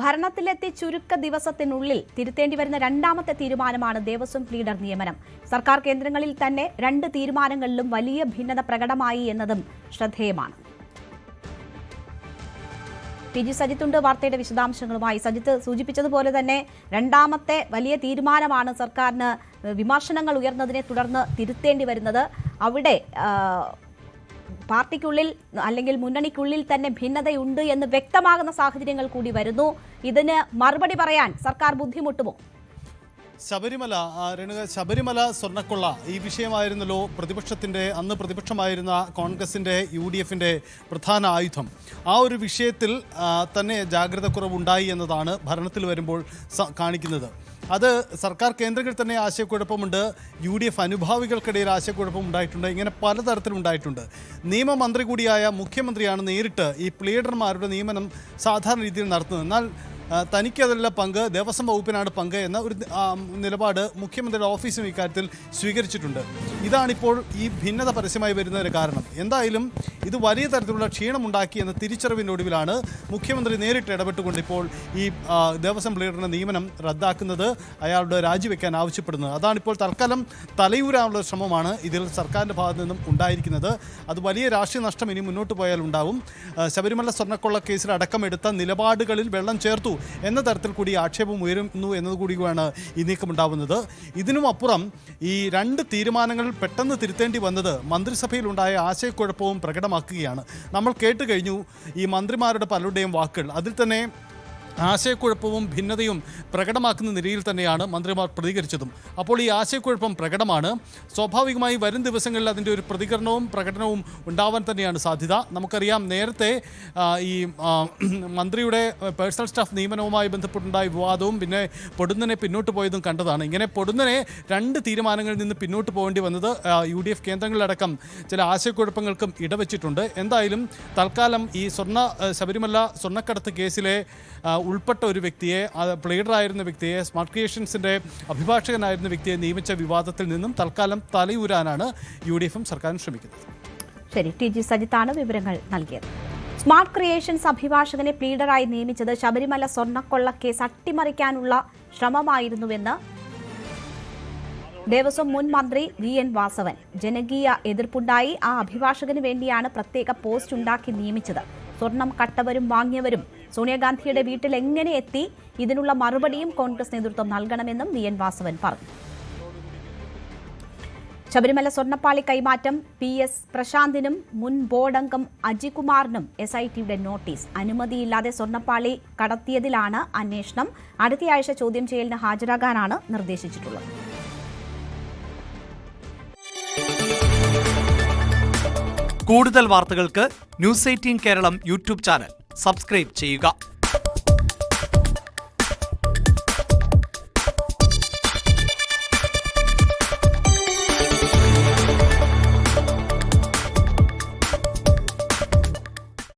ഭരണത്തിലെത്തി ചുരുക്ക ദിവസത്തിനുള്ളിൽ തിരുത്തേണ്ടി വരുന്ന രണ്ടാമത്തെ തീരുമാനമാണ് ദേവസ്വം ലീഡർ നിയമനം. സർക്കാർ കേന്ദ്രങ്ങളിൽ തന്നെ 2 തീരുമാനങ്ങളിലും വലിയ ഭിന്നത പ്രകടമായി എന്നതും ശ്രദ്ധേയമാണ്. ടി.ജി. സജിത്തുണ്ട് വാർത്തയുടെ വിശദാംശങ്ങളുമായി. സജിത്ത് സൂചിപ്പിച്ചതുപോലെ തന്നെ രണ്ടാമത്തെ വലിയ തീരുമാനമാണ് സർക്കാരിന് വിമർശനങ്ങൾ ഉയർന്നതിനെ തുടർന്ന് തിരുത്തേണ്ടി വരുന്നത്. അവിടെ പാർട്ടിക്കുള്ളിൽ അല്ലെങ്കിൽ മുന്നണിക്കുള്ളിൽ തന്നെ ഭിന്നതയുണ്ട് എന്ന് വ്യക്തമാകുന്ന സാഹചര്യങ്ങൾ കൂടി വരുന്നു. ഇതിന് മറുപടി പറയാൻ സർക്കാർ ബുദ്ധിമുട്ടുമോ? ശബരിമല സ്വർണ്ണക്കൊള്ള ഈ വിഷയമായിരുന്നല്ലോ അന്ന് പ്രതിപക്ഷമായിരുന്ന കോൺഗ്രസിൻ്റെ UDFിൻ്റെ പ്രധാന ആയുധം. ആ ഒരു വിഷയത്തിൽ തന്നെ ജാഗ്രത കുറവുണ്ടായി എന്നതാണ് ഭരണത്തിൽ വരുമ്പോൾ കാണിക്കുന്നത്. അത് സർക്കാർ കേന്ദ്രങ്ങളിൽ തന്നെ ആശയക്കുഴപ്പമുണ്ട്, UDF അനുഭാവികൾക്കിടയിൽ ആശയക്കുഴപ്പം ഉണ്ടായിട്ടുണ്ട്. ഇങ്ങനെ പലതരത്തിലുണ്ടായിട്ടുണ്ട്. നിയമമന്ത്രി കൂടിയായ മുഖ്യമന്ത്രിയാണ് നേരിട്ട് ഈ പ്ലീഡർമാരുടെ നിയമനം സാധാരണ രീതിയിൽ നടത്തുന്നത്. എന്നാൽ തനിക്കതല്ല പങ്ക്, ദേവസ്വം വകുപ്പിനാണ് പങ്ക് എന്ന ഒരു നിലപാട് മുഖ്യമന്ത്രിയുടെ ഓഫീസും ഇക്കാര്യത്തിൽ സ്വീകരിച്ചിട്ടുണ്ട്. ഇതാണിപ്പോൾ ഈ ഭിന്നത പരസ്യമായി വരുന്നതിന് കാരണം. എന്തായാലും ഇത് വലിയ തരത്തിലുള്ള ക്ഷീണമുണ്ടാക്കി എന്ന തിരിച്ചറിവിനൊടുവിലാണ് മുഖ്യമന്ത്രി നേരിട്ട് ഇടപെട്ടുകൊണ്ട് ഇപ്പോൾ ഈ ദേവസ്വം ലീഡറിൻ്റെ നിയമനം റദ്ദാക്കുന്നത്, അയാളുടെ രാജിവെക്കാൻ ആവശ്യപ്പെടുന്നത്. അതാണിപ്പോൾ തൽക്കാലം തലയൂരാനുള്ള ശ്രമമാണ് ഇതിൽ സർക്കാരിൻ്റെ ഭാഗത്തു നിന്നും ഉണ്ടായിരിക്കുന്നത്. അത് വലിയ രാഷ്ട്രീയ നഷ്ടം ഇനി മുന്നോട്ട് പോയാൽ ഉണ്ടാവും. ശബരിമല സ്വർണ്ണക്കൊള്ള കേസിൽ അടക്കമെടുത്ത നിലപാടുകളിൽ വെള്ളം ചേർത്തു എന്ന തരത്തിൽ കൂടി ആക്ഷേപം ഉയരുന്നു എന്നതുകൂടിയാണ് ഈ നീക്കമുണ്ടാവുന്നത്. ഇതിനും അപ്പുറം ഈ 2 തീരുമാനങ്ങൾ പെട്ടെന്ന് തിരുത്തേണ്ടി വന്നത് മന്ത്രിസഭയിലുണ്ടായ ആശയക്കുഴപ്പവും പ്രകടമാക്കുകയാണ്. നമ്മൾ കേട്ട് കഴിഞ്ഞു ഈ മന്ത്രിമാരുടെ പലരുടെയും വാക്കുകൾ. അതിൽ തന്നെ ആശയക്കുഴപ്പവും ഭിന്നതയും പ്രകടമാക്കുന്ന നിലയിൽ തന്നെയാണ് മന്ത്രിമാർ പ്രതികരിച്ചതും. അപ്പോൾ ഈ ആശയക്കുഴപ്പം പ്രകടമാണ്. സ്വാഭാവികമായി വരും ദിവസങ്ങളിൽ അതിൻ്റെ ഒരു പ്രതികരണവും പ്രകടനവും ഉണ്ടാവാൻ തന്നെയാണ് സാധ്യത. നമുക്കറിയാം, നേരത്തെ ഈ മന്ത്രിയുടെ പേഴ്സണൽ സ്റ്റാഫ് നിയമനവുമായി ബന്ധപ്പെട്ടുണ്ടായ വിവാദവും പിന്നെ പൊടുന്നനെ പിന്നോട്ട് പോയതും കണ്ടതാണ്. ഇങ്ങനെ പൊടുന്നനെ 2 തീരുമാനങ്ങളിൽ നിന്ന് പിന്നോട്ട് പോകേണ്ടി വന്നത് UDF കേന്ദ്രങ്ങളിലടക്കം ചില ആശയക്കുഴപ്പങ്ങൾക്കും ഇടവച്ചിട്ടുണ്ട്. എന്തായാലും തൽക്കാലം ഈ ശബരിമല സ്വർണ്ണക്കടത്ത് കേസിലെ ഉൾപ്പെട്ട ഒരു വ്യക്തിയെ, പ്ലീഡറായിരുന്ന വ്യക്തിയെ, സ്മാർട്ട് ക്രിയേഷൻസിൻ്റെ അഭിഭാഷകനായിരുന്ന വ്യക്തിയെ നിയമിച്ച വിവാദത്തിൽ നിന്നും തൽക്കാലം തലയൂരാനാണ് UDFും സർക്കാരും ശ്രമിക്കുന്നത്. ശരി, ടി.ജി. സജിത്താണ് വിവരങ്ങൾ നൽകിയത്. സ്മാർട്ട് ക്രിയേഷൻസ് അഭിഭാഷകനെ പ്ലീഡറായി നിയമിച്ചത് ശബരിമല സ്വർണ്ണക്കൊള്ള കേസ് അട്ടിമറിക്കാനുള്ള ശ്രമമായിരുന്നുവെന്ന് ദേവസ്വം മുൻ മന്ത്രി VN വാസവൻ. ജനകീയ എതിർപ്പുണ്ടായി ആ അഭിഭാഷകന് വേണ്ടിയാണ് പ്രത്യേക പോസ്റ്റ് ഉണ്ടാക്കി നിയമിച്ചത്. സ്വർണം കട്ടവരും വാങ്ങിയവരും സോണിയാഗാന്ധിയുടെ വീട്ടിൽ എങ്ങനെ എത്തി, ഇതിനുള്ള മറുപടിയും കോൺഗ്രസ് നേതൃത്വം നൽകണമെന്നും VN വാസവൻ പറഞ്ഞു. ശബരിമല സ്വർണ്ണപ്പാളി കൈമാറ്റം PS പ്രശാന്തിനും മുൻ ബോർഡ് അംഗം അജികുമാറിനും SITയുടെ നോട്ടീസ്. അനുമതിയില്ലാതെ സ്വർണ്ണപ്പാളി കടത്തിയതിലാണ് അന്വേഷണം. അടുത്തയാഴ്ച ചോദ്യം ചെയ്യലിന് ഹാജരാകാനാണ് നിർദ്ദേശിച്ചിട്ടുള്ളത്. കൂടുതൽ വാർത്തകൾക്ക് News 18 Keralam YouTube channel subscribe ചെയ്യുക.